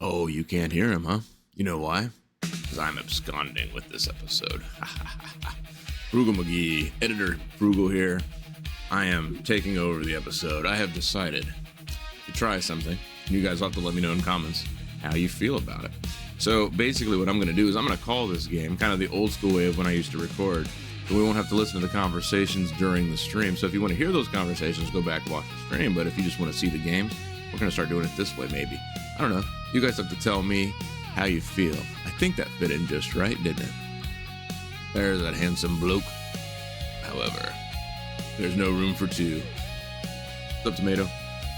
Oh, you can't hear him, huh? You know why? Because I'm absconding with this episode. Frugal McGee, editor Frugal here. I am taking over the episode. I have decided to try something. You guys will have to let me know in comments how you feel about it. So basically what I'm going to do is I'm going to call this game kind of the old school way of when I used to record. So we won't have to listen to the conversations during the stream. So if you want to hear those conversations, go back and watch the stream. But if you just want to see the games, we're going to start doing it this way maybe. I don't know. You guys have to tell me how you feel. I think that fit in just right, didn't it? There's that handsome bloke. However, there's no room for two. What's up, Tomato?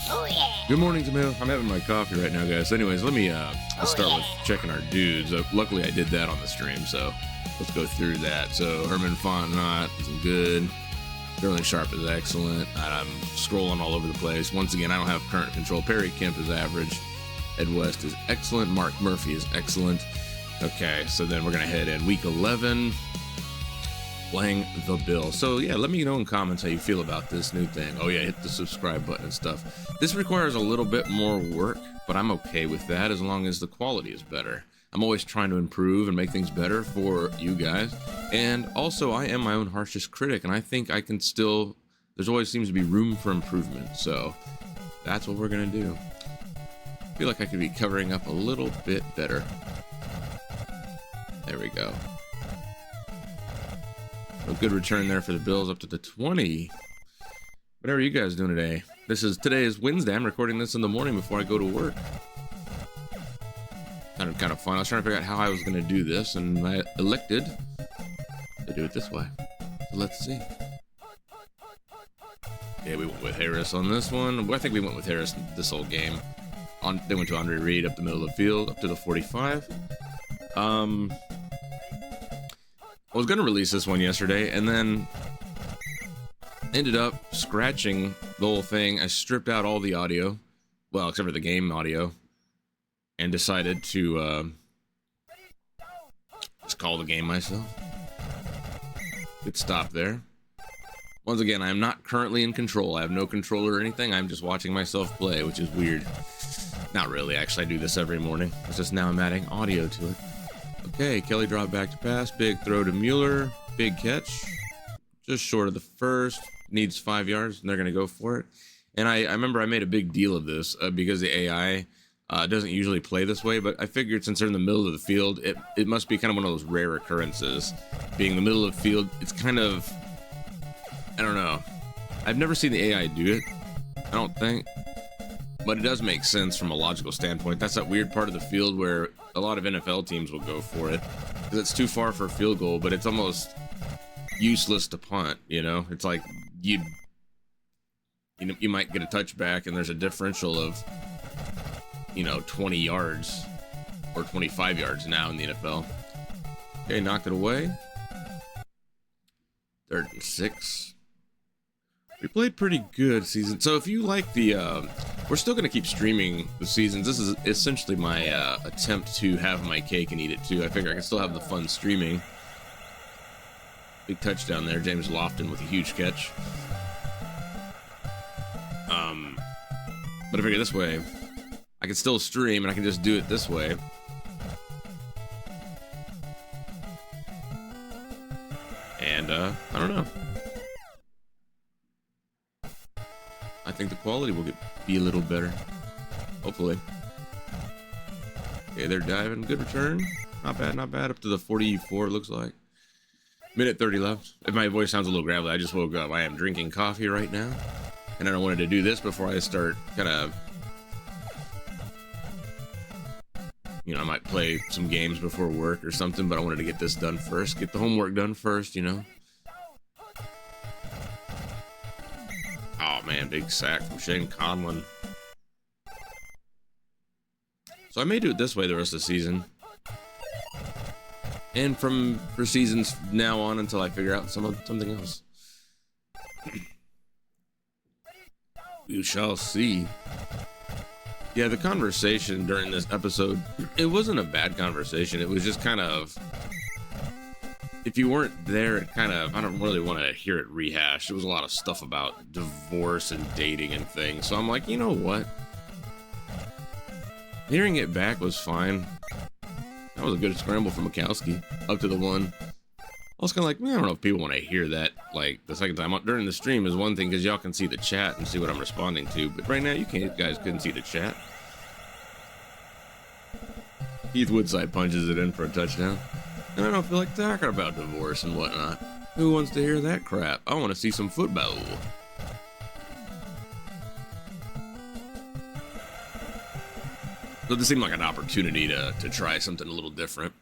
Oh, yeah. Good morning, Tomato. I'm having my coffee right now, guys. Anyways, let me start with checking our dudes. Luckily, I did that on the stream, so let's go through that. So, Herman Fontenot is good. Sterling Sharp is excellent. I'm scrolling all over the place. Once again, I don't have current control. Perry Kemp is average. Ed West is excellent. Mark Murphy is excellent. Okay, so then we're going to head in week 11. Playing the Bills. So yeah, let me know in comments how you feel about this new thing. Oh yeah, hit the subscribe button and stuff. This requires a little bit more work, but I'm okay with that as long as the quality is better. I'm always trying to improve and make things better for you guys. And also, I am my own harshest critic, and I think I can still, there's always seems to be room for improvement. So that's what we're going to do. I feel like I could be covering up a little bit better. There we go. A good return there for the Bills up to the 20. Whatever you guys doing today? Today is Wednesday. I'm recording this in the morning before I go to work. Kind of fun. I was trying to figure out how I was going to do this, and I elected to do it this way. So let's see. Okay, we went with Harris on this one. I think we went with Harris this whole game. They went to Andre Reed up the middle of the field, up to the 45. I was going to release this one yesterday, and then ended up scratching the whole thing. I stripped out all the audio, well, except for the game audio, and decided to just call the game myself. Good stop there. Once again, I am not currently in control. I have no controller or anything. I'm just watching myself play, which is weird. Not really, actually. I do this every morning. It's just now I'm adding audio to it. Okay, Kelly dropped back to pass. Big throw to Mueller. Big catch. Just short of the first. Needs 5 yards, and they're going to go for it. And I remember I made a big deal of this because the AI doesn't usually play this way, but I figured since they're in the middle of the field, it must be kind of one of those rare occurrences. Being in the middle of the field, it's kind of, I don't know. I've never seen the AI do it, I don't think. But it does make sense from a logical standpoint. That's that weird part of the field where a lot of NFL teams will go for it because it's too far for a field goal, but it's almost useless to punt, you know? It's like you might get a touchback and there's a differential of, 20 yards or 25 yards now in the NFL. Okay, knocked it away. 3rd and 6. We played pretty good season. So if you like the, we're still going to keep streaming the seasons. This is essentially my attempt to have my cake and eat it too. I figure I can still have the fun streaming. Big touchdown there. James Lofton with a huge catch. But I figure this way, I can still stream and I can just do it this way. And, I don't know. I think the quality will be a little better. Hopefully. Okay, they're diving. Good return. Not bad, not bad. Up to the 44, it looks like. Minute 30 left. If my voice sounds a little gravelly, I just woke up. I am drinking coffee right now. And I wanted to do this before I start kind of... I might play some games before work or something, but I wanted to get this done first. Get the homework done first, Oh, man, big sack from Shane Conlon. So I may do it this way the rest of the season. And for seasons now on until I figure out something else. We shall see. Yeah, the conversation during this episode, it wasn't a bad conversation. It was just kind of, if you weren't there, it kind of, I don't really want to hear it rehashed. There was a lot of stuff about divorce and dating and things. So I'm like, you know what? Hearing it back was fine. That was a good scramble from Mikowski up to the one. I was kind of like, man, I don't know if people want to hear that like the second time during the stream is one thing because y'all can see the chat and see what I'm responding to, but right now you guys couldn't see the chat. Keith Woodside punches it in for a touchdown, and I don't feel like talking about divorce and whatnot. Who wants to hear that crap? I want to see some football. So this seemed like an opportunity to try something a little different.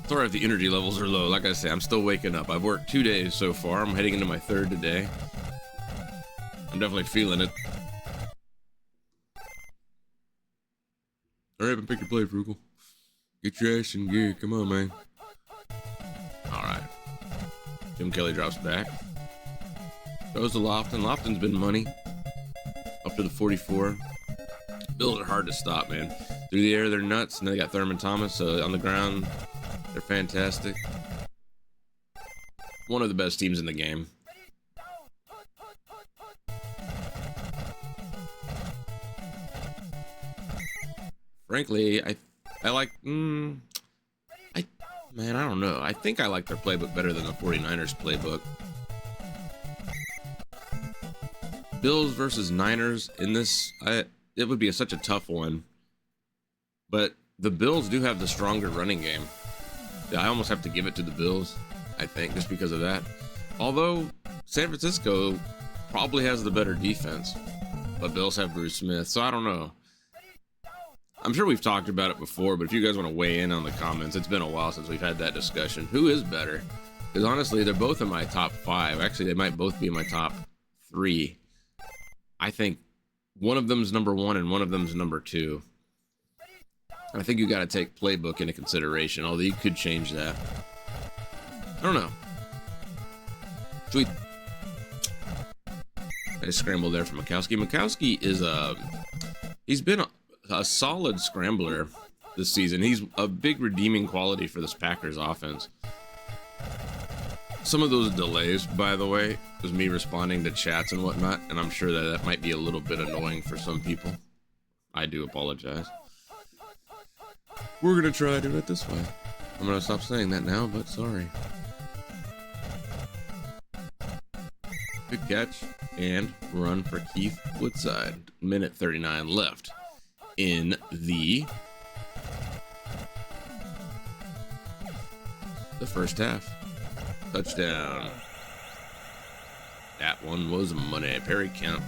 Sorry if the energy levels are low. Like I say, I'm still waking up. I've worked 2 days so far. I'm heading into my third today. I'm definitely feeling it. All right, pick your play, Frugal. Get your ass in gear. Come on, man. All right. Jim Kelly drops back. Goes to Lofton. Lofton's been money. Up to the 44. Bills are hard to stop, man. Through the air, they're nuts. And they got Thurman Thomas on the ground. They're fantastic. One of the best teams in the game. Frankly, I like, man, I don't know. I think I like their playbook better than the 49ers playbook. Bills versus Niners in this, it would be such a tough one. But the Bills do have the stronger running game. I almost have to give it to the Bills, I think, just because of that. Although San Francisco probably has the better defense, but Bills have Bruce Smith, so I don't know. I'm sure we've talked about it before, but if you guys want to weigh in on the comments, it's been a while since we've had that discussion. Who is better? Because honestly, they're both in my top 5. Actually, they might both be in my top 3. I think one of them's number 1 and one of them's number 2. I think you got to take playbook into consideration, although you could change that. I don't know. Sweet. Nice scramble there from Mikowski. Mikowski is he's been a solid scrambler this season. He's a big redeeming quality for this Packers offense. Some of those delays, by the way, was me responding to chats and whatnot, and I'm sure that might be a little bit annoying for some people. I do apologize. We're gonna try doing it this way. I'm gonna stop saying that now, but sorry. Good catch and run for Keith Woodside. Minute 39 left in the first half. Touchdown. That one was money. Perry Kemp.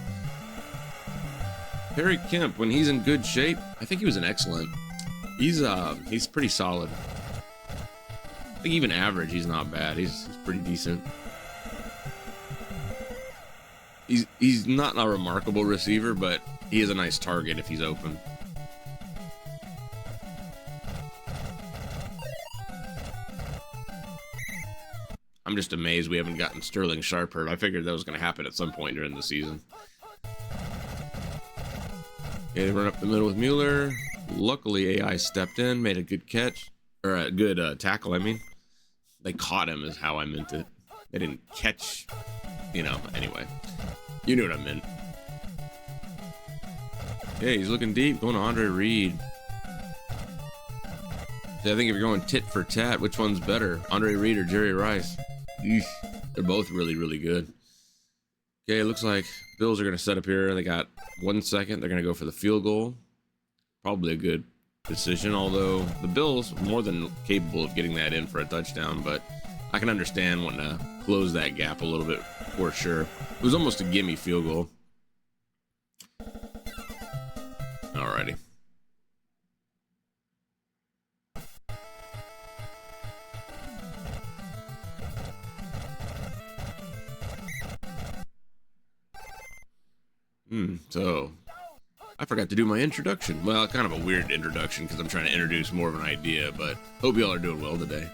Perry Kemp, when he's in good shape, I think he was an excellent. He's pretty solid. I think even average, he's not bad. He's pretty decent. He's not a remarkable receiver, but he is a nice target if he's open. I'm just amazed we haven't gotten Sterling Sharp hurt. I figured that was going to happen at some point during the season. Okay, they run up the middle with Mueller. Luckily, AI stepped in, made a good catch, or a good tackle, I mean. They caught him is how I meant it. They didn't catch, anyway. You knew what I meant. Okay, he's looking deep, going to Andre Reed. See, I think if you're going tit for tat, which one's better? Andre Reed or Jerry Rice? Eesh, they're both really, really good. Okay, it looks like Bills are going to set up here. They got 1 second. They're going to go for the field goal. Probably a good decision, although the Bills more than capable of getting that in for a touchdown, but I can understand wanting to close that gap a little bit for sure. It was almost a gimme field goal. Alrighty. So I forgot to do my introduction. Well, kind of a weird introduction because I'm trying to introduce more of an idea, but hope y'all are doing well today.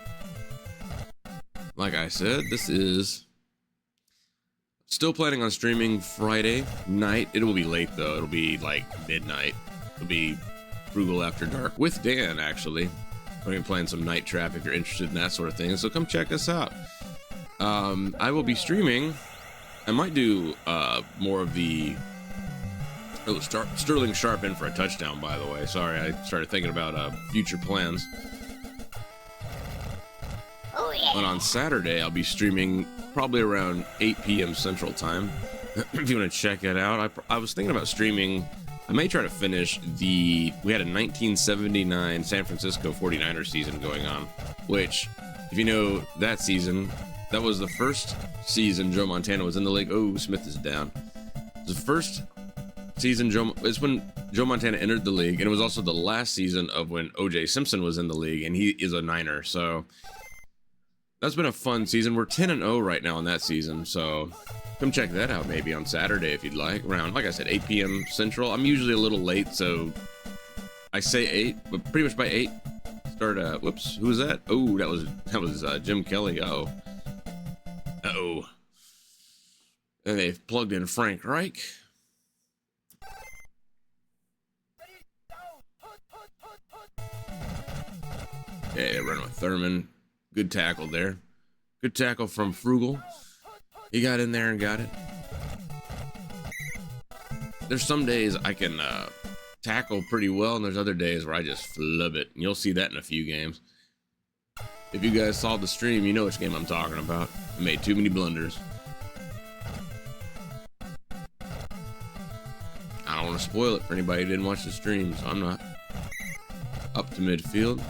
Like I said, this is still planning on streaming Friday night. It will be late though. It'll be like midnight. It'll be Frugal After Dark with Dan, actually. We're going to be playing some Night Trap if you're interested in that sort of thing. So come check us out. I will be streaming. I might do more of the Oh, Sterling Sharp in for a touchdown, by the way. Sorry, I started thinking about future plans. Oh, yeah. But on Saturday, I'll be streaming probably around 8 p.m. Central Time. If you want to check it out, I was thinking about streaming. I may try to finish we had a 1979 San Francisco 49ers season going on, which, if you know that season, that was the first season Joe Montana was in the league. Oh, Smith is down. It was the first season it's when Joe Montana entered the league, and it was also the last season of when O.J. Simpson was in the league, and he is a Niner, so that's been a fun season. We're 10-0 right now in that season, so come check that out maybe on Saturday if you'd like. Around, like I said, 8 p.m. Central. I'm usually a little late, so I say 8, but pretty much by 8, start. Whoops, who was that? Oh, that was Jim Kelly. Uh-oh. And they've plugged in Frank Reich. Yeah, they're running with Thurman. Good tackle there. Good tackle from Frugal. He got in there and got it. There's some days I can tackle pretty well, and there's other days where I just flub it. And you'll see that in a few games. If you guys saw the stream, you know which game I'm talking about. I made too many blunders. I don't want to spoil it for anybody who didn't watch the stream, so I'm not. Up to midfield.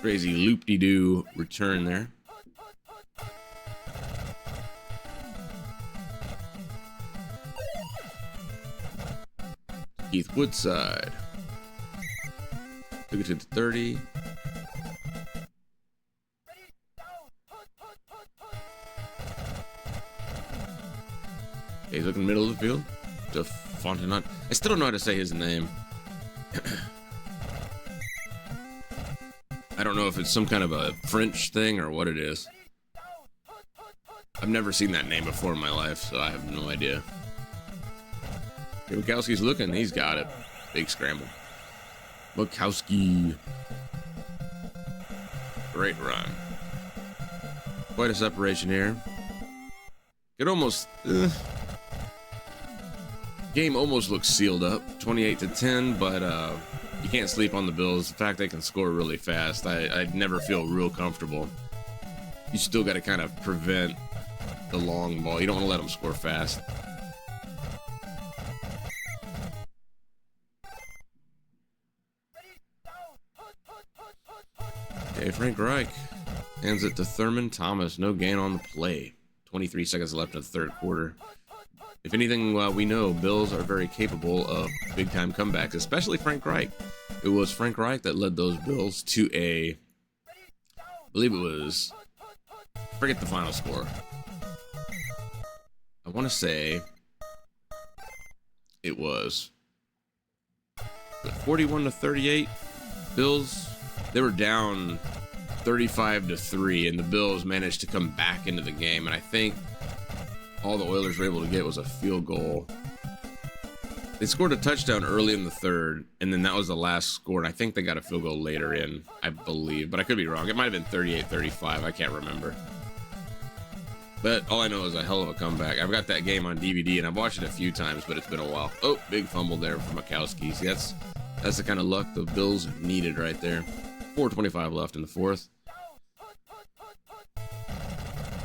Crazy loop-de-doo return there. Keith Woodside. Took it to the 30. Okay, he's looking middle of the field. To Fontenot. I still don't know how to say his name. I don't know if it's some kind of a French thing or what it is. I've never seen that name before in my life, so I have no idea. Okay, Bukowski's looking. He's got it. Big scramble. Bukowski. Great run. Quite a separation here. It almost... game almost looks sealed up. 28-10, but... you can't sleep on the Bills. The fact they can score really fast, I'd never feel real comfortable. You still got to kind of prevent the long ball. You don't want to let them score fast. Okay, Frank Reich hands it to Thurman Thomas. No gain on the play. 23 seconds left in the third quarter. If anything, we know Bills are very capable of big-time comebacks, especially Frank Reich. It was Frank Reich that led those Bills to I believe it was, forget the final score. I want to say it was 41-38. Bills, they were down 35-3, and the Bills managed to come back into the game, and I think all the Oilers were able to get was a field goal. They scored a touchdown early in the third, and then that was the last score, and I think they got a field goal later in, I believe, but I could be wrong. It might have been 38-35, I can't remember. But all I know is a hell of a comeback. I've got that game on DVD, and I've watched it a few times, but it's been a while. Oh, big fumble there for Bukowski. See, that's the kind of luck the Bills needed right there. 4:25 left in the fourth.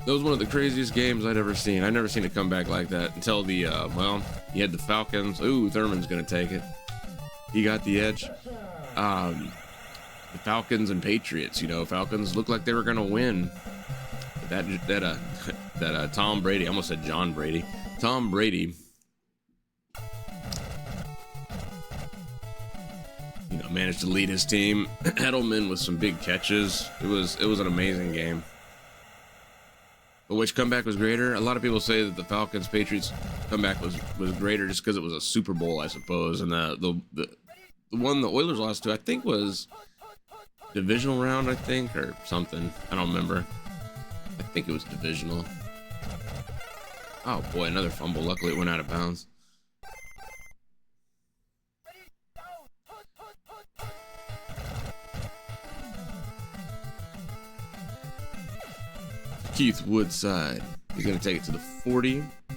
That was one of the craziest games I'd ever seen. I've never seen a comeback like that until the, well, you had the Falcons. Ooh, Thurman's going to take it. He got the edge. The Falcons and Patriots, you know, Falcons looked like they were going to win. That Tom Brady, I almost said John Brady. Tom Brady, you know, managed to lead his team. Edelman with some big catches. It was an amazing game. But which comeback was greater? A lot of people say that the Falcons-Patriots comeback was greater just because it was a Super Bowl, I suppose. And the one the Oilers lost to, I think, was divisional round, I think, or something. I don't remember. I think it was divisional. Oh boy, another fumble. Luckily it went out of bounds. Keith Woodside. He's going to take it to the 40. So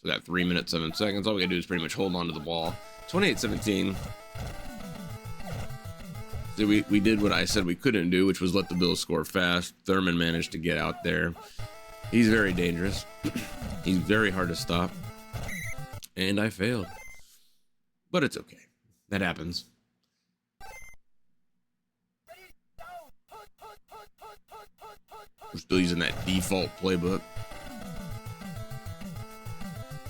We got 3 minutes, 7 seconds. All we gotta do is pretty much hold on to the ball. 28-17. So we did what I said we couldn't do, which was let the Bills score fast. Thurman managed to get out there. He's very dangerous. He's very hard to stop. And I failed. But it's okay. That happens. We're still using that default playbook.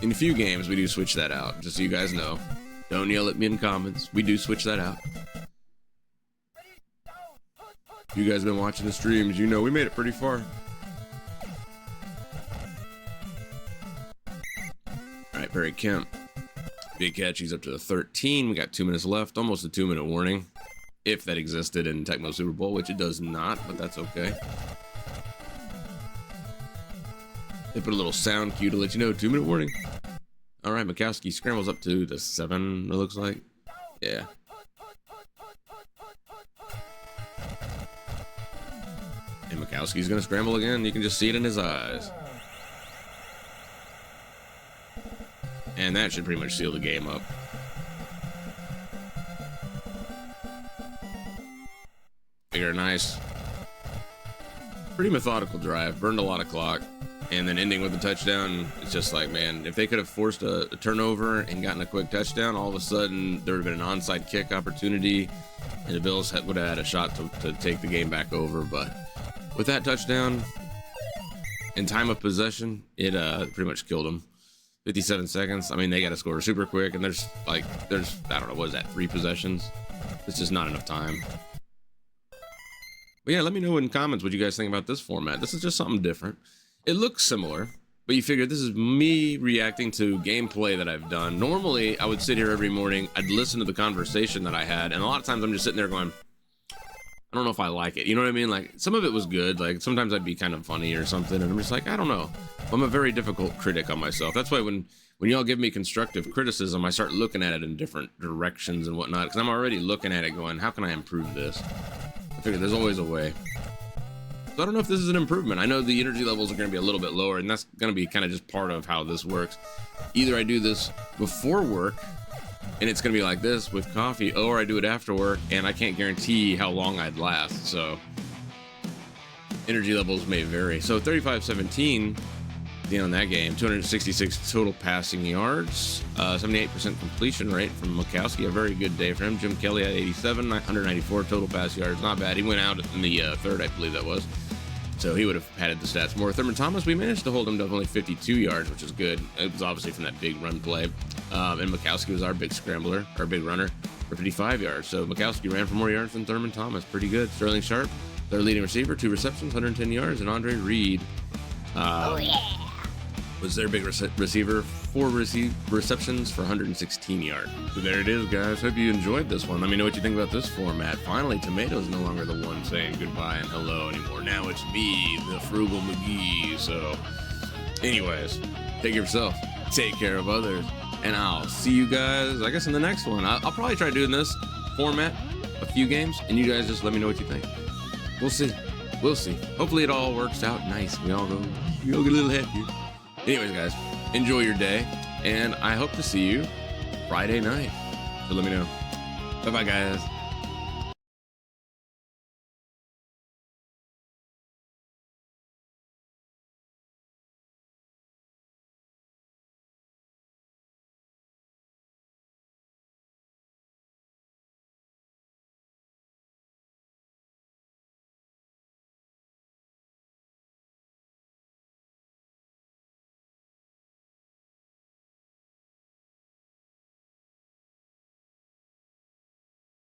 In a few games, we do switch that out, just so you guys know. Don't yell at me in comments. We do switch that out. If you guys been watching the streams, you know we made it pretty far. All right, Perry Kemp. Big catch. He's up to the 13. We got 2 minutes left. Almost a 2-minute warning. If that existed in Tecmo Super Bowl, which it does not, but that's okay. They put a little sound cue to let you know, 2-minute warning. All right, Mikowski scrambles up to the 7, it looks like. Yeah. And Mikowski's going to scramble again. You can just see it in his eyes. And that should pretty much seal the game up. Figure nice. Pretty methodical drive. Burned a lot of clock. And then ending with a touchdown. It's just like, man, if they could have forced a turnover and gotten a quick touchdown, all of a sudden there would have been an onside kick opportunity. And the Bills would have had a shot to take the game back over. But with that touchdown and time of possession, it pretty much killed them. 57 seconds. I mean, they got to score super quick, and there's I don't know, what is that, 3 possessions? It's just not enough time. But yeah, let me know in comments what you guys think about this format. This is just something different. It looks similar, but you figure this is me reacting to gameplay that I've done. Normally, I would sit here every morning, I'd listen to the conversation that I had, and a lot of times I'm just sitting there going, I don't know if I like it. You know what I mean? Like, some of it was good. Like, sometimes I'd be kind of funny or something, and I'm just like, I don't know. I'm a very difficult critic on myself. That's why when y'all give me constructive criticism, I start looking at it in different directions and whatnot, because I'm already looking at it going, how can I improve this? I figure there's always a way. So I don't know if this is an improvement. I know the energy levels are going to be a little bit lower, and that's going to be kind of just part of how this works. Either I do this before work, and it's going to be like this with coffee, or I do it after work, and I can't guarantee how long I'd last. So energy levels may vary. So 35-17 on that game, 266 total passing yards, 78% completion rate from Mikowski, a very good day for him. Jim Kelly at 87, 194 total pass yards, not bad. He went out in the third, I believe that was, so he would have padded the stats more. Thurman Thomas, we managed to hold him to only 52 yards, which is good. It was obviously from that big run play, and Mikowski was our big scrambler, our big runner, for 55 yards. So Mikowski ran for more yards than Thurman Thomas, pretty good. Sterling Sharp, their leading receiver, 2 receptions, 110 yards, and Andre Reed was their big receiver, 4 receptions for 116 yards. So there it is, guys. Hope you enjoyed this one. Let me know what you think about this format. Finally, Tomato's no longer the one saying goodbye and hello anymore. Now it's me, the Frugal McGee. So, anyways, take care of yourself, take care of others, and I'll see you guys, I guess, in the next one. I'll probably try doing this format a few games, and you guys just let me know what you think. We'll see. We'll see. Hopefully it all works out nice. We all get a little happier. Anyways, guys, enjoy your day, and I hope to see you Friday night. So let me know. Bye-bye, guys.